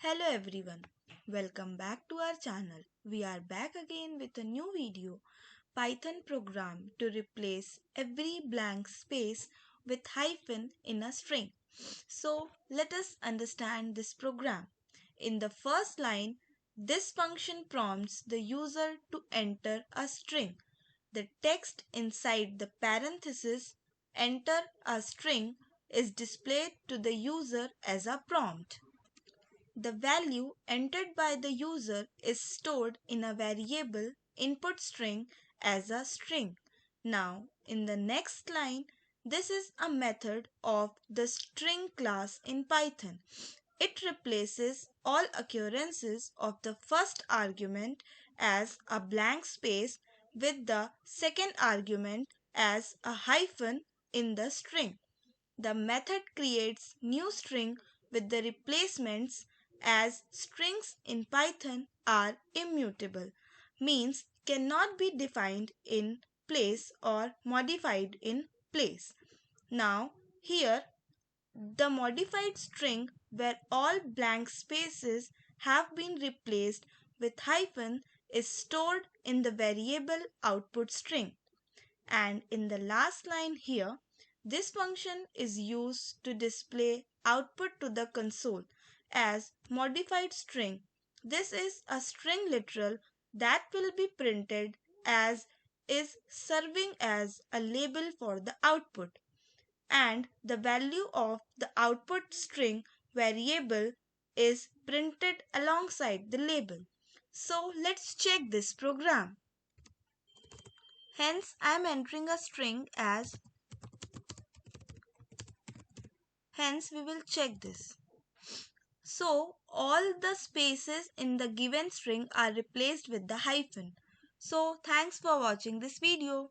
Hello everyone, welcome back to our channel. We are back again with a new video, Python program to replace every blank space with hyphen in a string. So let us understand this program. In the first line, this function prompts the user to enter a string. The text inside the parenthesis enter a string is displayed to the user as a prompt. The value entered by the user is stored in a variable input string as a string. Now, in the next line, this is a method of the string class in Python. It replaces all occurrences of the first argument as a blank space with the second argument as a hyphen in the string. The method creates new string with the replacements as strings in Python are immutable, means cannot be defined in place or modified in place. Now here the modified string where all blank spaces have been replaced with hyphen is stored in the variable output string. And in the last line here, this function is used to display output to the console as modified string. This is a string literal that will be printed as is serving as a label for the output, and the value of the output string variable is printed alongside the label. So let's check this program. Hence, I am entering a string as, hence we will check this. So, all the spaces in the given string are replaced with the hyphen. So, thanks for watching this video.